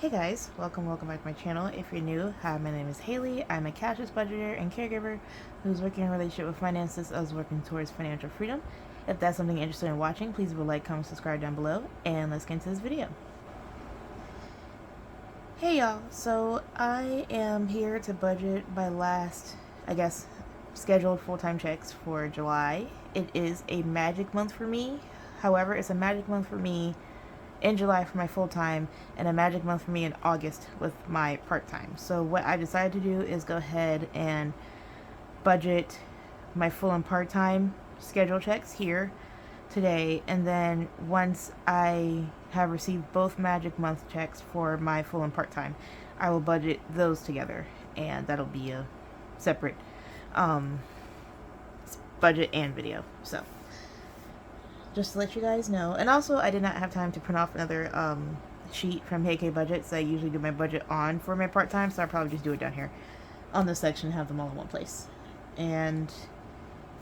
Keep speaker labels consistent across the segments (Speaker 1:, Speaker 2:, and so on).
Speaker 1: Hey guys, welcome back to my channel. If you're new, hi, my name is Haley. I'm a cashless budgeter and caregiver who's working in a relationship with finances as working towards financial freedom. If that's something you're interested in watching, please leave a like, comment, subscribe down below, and let's get into this video. Hey y'all, so I am here to budget my last, scheduled full-time checks for July. It is a magic month for me. However, it's a magic month for me in July for my full-time and a magic month for me in August with my part-time. So what I decided to do is go ahead and budget my full and part-time schedule checks here today, and then once I have received both magic month checks for my full and part-time, I will budget those together, and that'll be a separate budget and video. So just to let you guys know. And also, I did not have time to print off another sheet from HK Budgets. I usually do my budget on for my part-time, so I'll probably just do it down here on this section and have them all in one place. And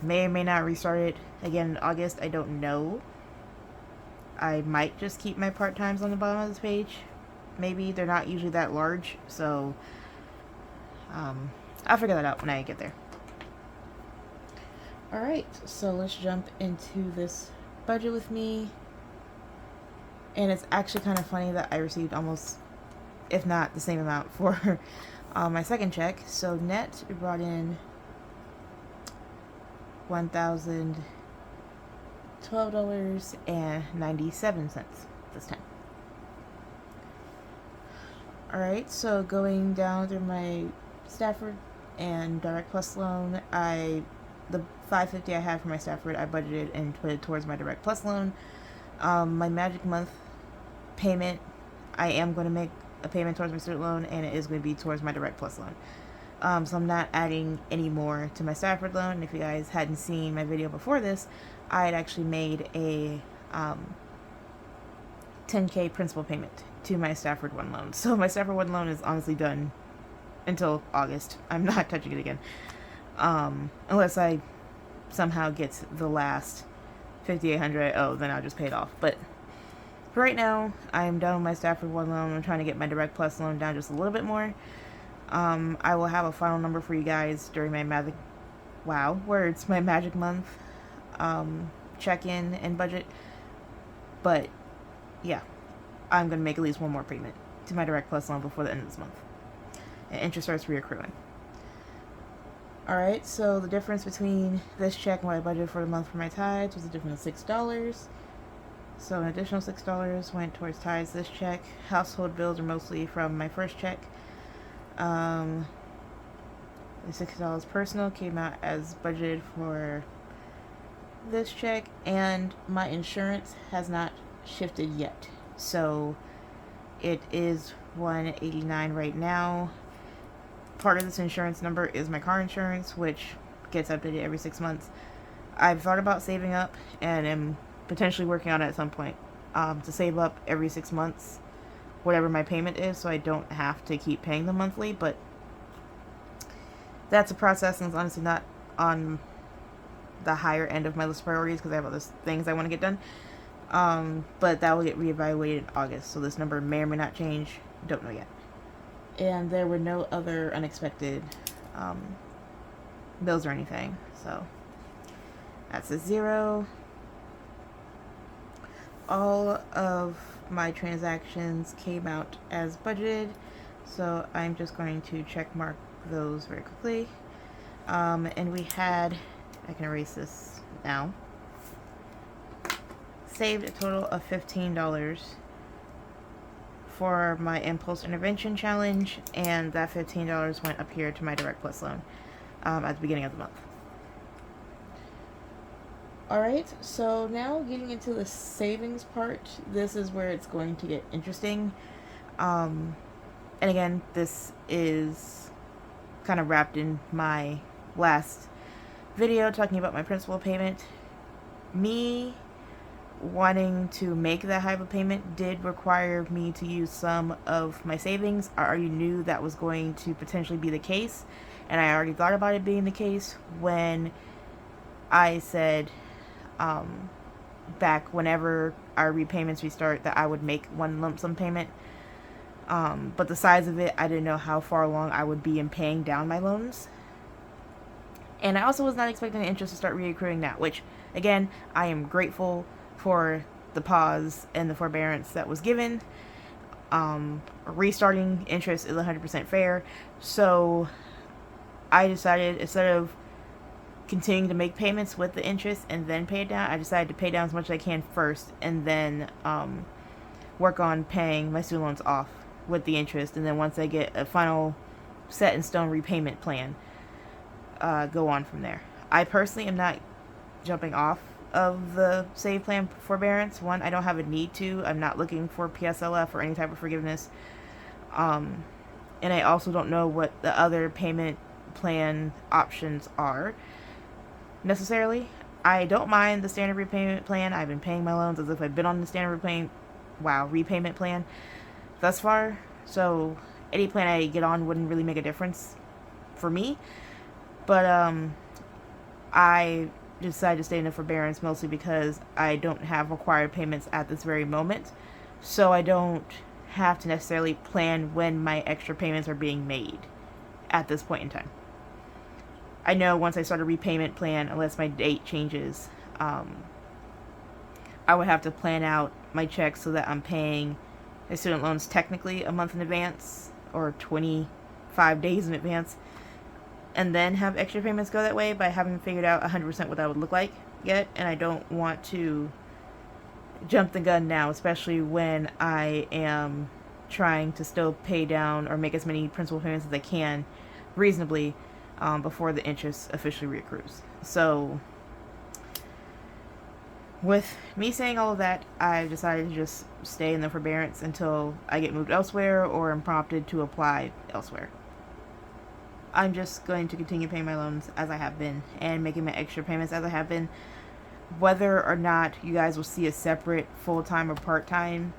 Speaker 1: may or may not restart it again in August. I don't know. I might just keep my part-times on the bottom of this page. Maybe. They're not usually that large, so I'll figure that out when I get there. Alright, so let's jump into this budget with me. And it's actually kind of funny that I received almost, if not the same amount for my second check. So net, we brought in $1,012.97 this time. Alright, so going down through my Stafford and Direct Plus loan, the $550 I had for my Stafford, I budgeted and put it towards my Direct Plus loan. My magic month payment, I am going to make a payment towards my student loan, and it is going to be towards my Direct Plus loan. So I'm not adding any more to my Stafford loan. And if you guys hadn't seen my video before this, I had actually made a $10K principal payment to my Stafford 1 loan. So my Stafford 1 loan is honestly done until August. I'm not touching it again. Unless I somehow get the last $5,800 I owe, then I'll just pay it off. But for right now, I'm done with my Stafford 1 loan. I'm trying to get my Direct Plus loan down just a little bit more. I will have a final number for you guys during my my magic month check-in and budget. But yeah, I'm going to make at least one more payment to my Direct Plus loan before the end of this month. And interest starts reaccruing. Alright, so the difference between this check and what I budgeted for the month for my tithes was a difference of $6. So an additional $6 went towards tithes this check. Household bills are mostly from my first check. The $6 personal came out as budgeted for this check, and my insurance has not shifted yet. So it is $189 right now. Part of this insurance number is my car insurance, which gets updated every 6 months. I've thought about saving up and am potentially working on it at some point to save up every 6 months whatever my payment is, so I don't have to keep paying them monthly. But that's a process, and it's honestly not on the higher end of my list of priorities because I have other things I want to get done. But that will get reevaluated in August, so this number may or may not change. Don't know yet. And there were no other unexpected bills or anything, so that's a 0. All of my transactions came out as budgeted, so I'm just going to check mark those very quickly. And we had, I can erase this now, saved a total of $15 for my impulse intervention challenge, and that $15 went up here to my Direct Plus loan at the beginning of the month. Alright, so now getting into the savings part, this is where it's going to get interesting. And again, this is kind of wrapped in my last video talking about my principal payment. Me wanting to make that high of a payment did require me to use some of my savings. I already knew that was going to potentially be the case, and I already thought about it being the case when I said back whenever our repayments restart that I would make one lump sum payment. But the size of it, I didn't know how far along I would be in paying down my loans. And I also was not expecting the interest to start reaccruing now, which, again, I am grateful for the pause and the forbearance that was given. Restarting interest is 100% fair. So I decided, instead of continuing to make payments with the interest and then pay it down, I decided to pay down as much as I can first, and then work on paying my student loans off with the interest. And then once I get a final set in stone repayment plan, go on from there. I personally am not jumping off of the save plan forbearance. One, I don't have a need to. I'm not looking for PSLF or any type of forgiveness. And I also don't know what the other payment plan options are necessarily. I don't mind the standard repayment plan. I've been paying my loans as if I've been on the standard repayment plan thus far. So any plan I get on wouldn't really make a difference for me. But I decided to stay in the forbearance mostly because I don't have required payments at this very moment. So I don't have to necessarily plan when my extra payments are being made at this point in time. I know once I start a repayment plan, unless my date changes, I would have to plan out my checks so that I'm paying my student loans technically a month in advance or 25 days in advance, and then have extra payments go that way, but I haven't figured out 100% what that would look like yet, and I don't want to jump the gun now, especially when I am trying to still pay down or make as many principal payments as I can reasonably before the interest officially reaccrues. So with me saying all of that, I've decided to just stay in the forbearance until I get moved elsewhere or am prompted to apply elsewhere. I'm just going to continue paying my loans as I have been and making my extra payments as I have been. Whether or not you guys will see a separate full-time or part-time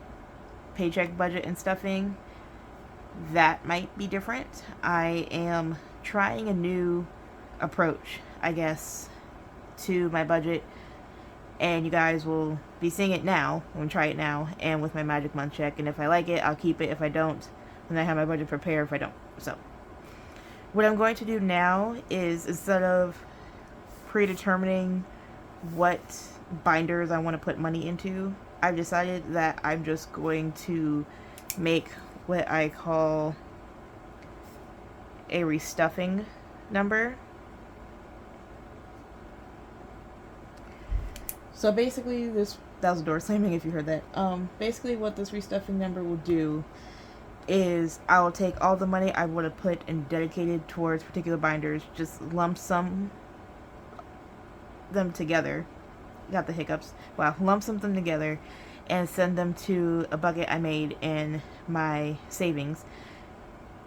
Speaker 1: paycheck budget and stuffing, that might be different. I am trying a new approach, I guess, to my budget, and you guys will be seeing it now. I'm going to try it now and with my Magic Month check, and if I like it, I'll keep it. If I don't, then I have my budget prepared if I don't. So what I'm going to do now is, instead of predetermining what binders I want to put money into, I've decided that I'm just going to make what I call a restuffing number. So basically, that was a door slamming if you heard that. Basically what this restuffing number will do is I will take all the money I would have put and dedicated towards particular binders, just lump sum them together. Got the hiccups. Wow, lump sum them together and send them to a bucket I made in my savings.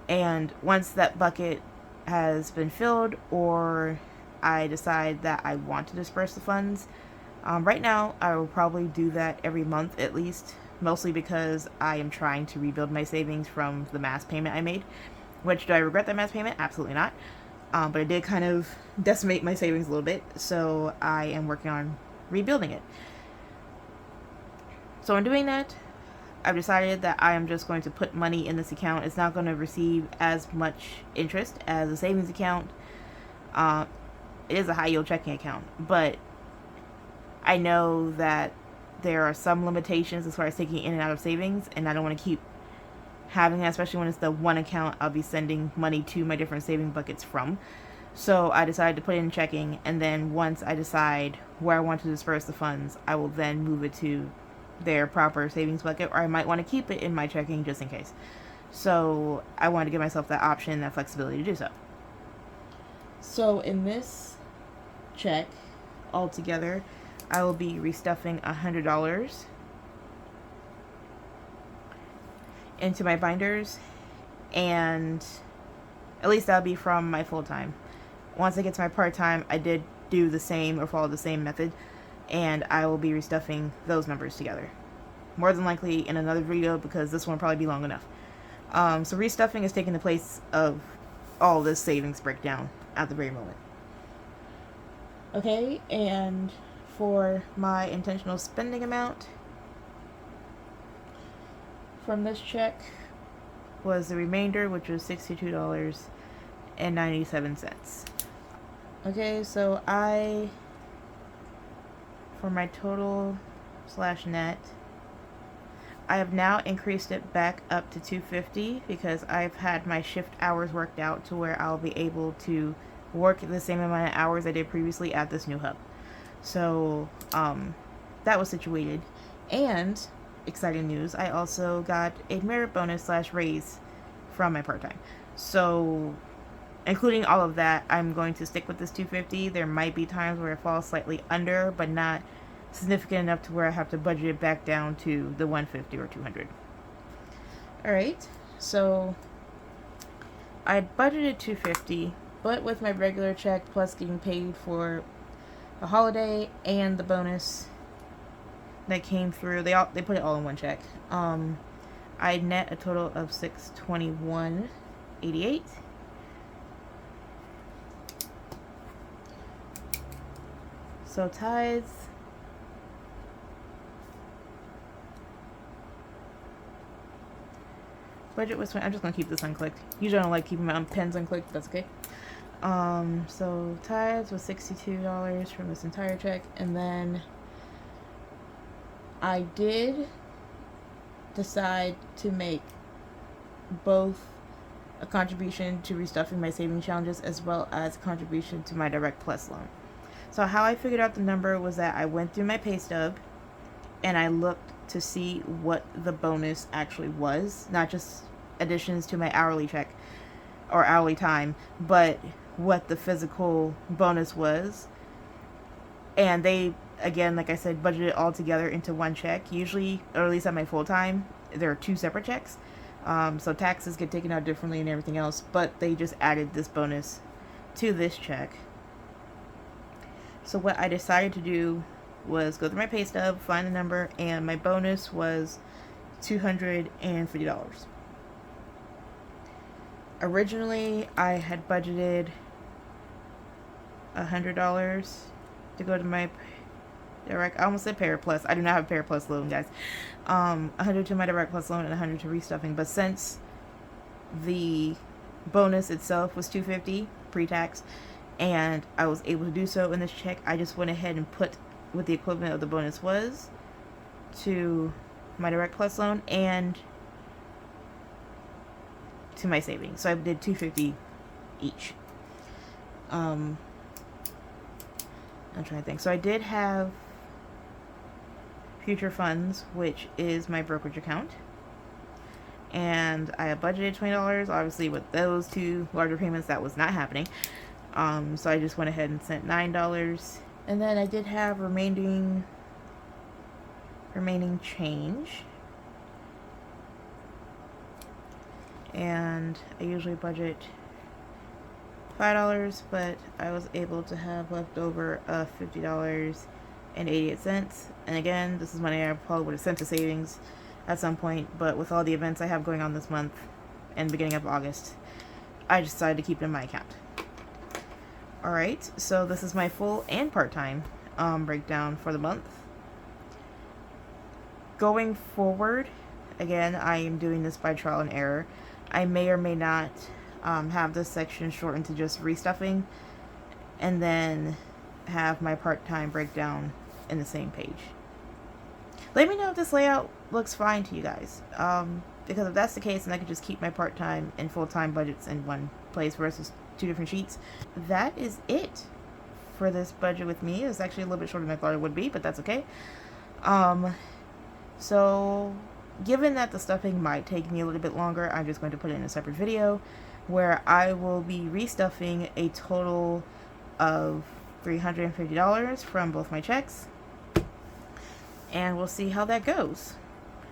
Speaker 1: And once that bucket has been filled, or I decide that I want to disperse the funds, right now I will probably do that every month at least, mostly because I am trying to rebuild my savings from the mass payment I made. Which, do I regret that mass payment? Absolutely not. But it did kind of decimate my savings a little bit, so I am working on rebuilding it. So in doing that, I've decided that I am just going to put money in this account. It's not going to receive as much interest as a savings account. It is a high yield checking account, but I know that there are some limitations as far as taking in and out of savings, and I don't want to keep having that, especially when it's the one account I'll be sending money to my different saving buckets from. So I decided to put it in checking, and then once I decide where I want to disperse the funds, I will then move it to their proper savings bucket, or I might want to keep it in my checking just in case. So I wanted to give myself that option, that flexibility to do so. So in this check altogether, I will be restuffing $100 into my binders, and at least that'll be from my full-time. Once I get to my part-time, I did do the same or follow the same method, and I will be restuffing those numbers together. More than likely in another video, because this one will probably be long enough. So restuffing is taking the place of all this savings breakdown at the very moment. Okay, and for my intentional spending amount from this check, was the remainder, which was $62.97. Okay, so for my total / net, I have now increased it back up to $250 because I've had my shift hours worked out to where I'll be able to work the same amount of hours I did previously at this new hub. So that was situated. And exciting news, I also got a merit bonus / raise from my part-time. So including all of that, I'm going to stick with this $250. There might be times where it falls slightly under, but not significant enough to where I have to budget it back down to the $150 or $200. Alright, so I budgeted $250, but with my regular check plus getting paid for the holiday and the bonus that came through, they put it all in one check. I net a total of $621.88. So tithes, budget was I'm just gonna keep this unclicked. Usually I don't like keeping my pens unclicked, but that's okay. So tithes was $62 from this entire check, and then I did decide to make both a contribution to restuffing my saving challenges as well as a contribution to my Direct Plus loan. So how I figured out the number was that I went through my pay stub and I looked to see what the bonus actually was, not just additions to my hourly check or hourly time, but what the physical bonus was. And they, again, like I said, budgeted it all together into one check. Usually, or at least at my full time, there are two separate checks. So taxes get taken out differently and everything else, but they just added this bonus to this check. So what I decided to do was go through my pay stub, find the number, and my bonus was $250. Originally, I had budgeted $100 to go to my Direct. I almost said Para Plus. I do not have a Para Plus loan, guys. $100 to my Direct Plus loan and $100 to restuffing. But since the bonus itself was $250 pre-tax, and I was able to do so in this check, I just went ahead and put what the equivalent of the bonus was to my Direct Plus loan and to my savings. So I did $250 each. I'm trying to think. So I did have future funds, which is my brokerage account, and I had budgeted $20. Obviously, with those two larger payments, that was not happening. So I just went ahead and sent $9, and then I did have remaining change, and I usually budget $5, but I was able to have left over $50.88. And again, this is money I probably would have sent to savings at some point, but with all the events I have going on this month and beginning of August, I just decided to keep it in my account. Alright, so this is my full and part-time breakdown for the month. Going forward, again, I am doing this by trial and error. I may or may not have this section shortened to just restuffing, and then have my part-time breakdown in the same page. Let me know if this layout looks fine to you guys, because if that's the case, then I could just keep my part-time and full-time budgets in one place versus two different sheets. That is it for this budget with me. It's actually a little bit shorter than I thought it would be, but that's okay. So given that the stuffing might take me a little bit longer, I'm just going to put it in a separate video where I will be restuffing a total of $350 from both my checks, and we'll see how that goes.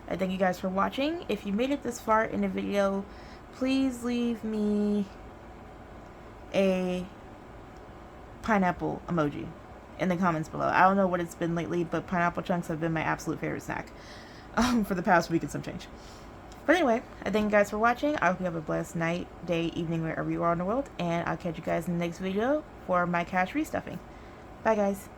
Speaker 1: I thank you guys for watching. If you made it this far in the video, please leave me a pineapple emoji in the comments below. I don't know what it's been lately, but pineapple chunks have been my absolute favorite snack for the past week and some change. But anyway, I thank you guys for watching. I hope you have a blessed night, day, evening, wherever you are in the world, and I'll catch you guys in the next video for my cash restuffing. Bye, guys.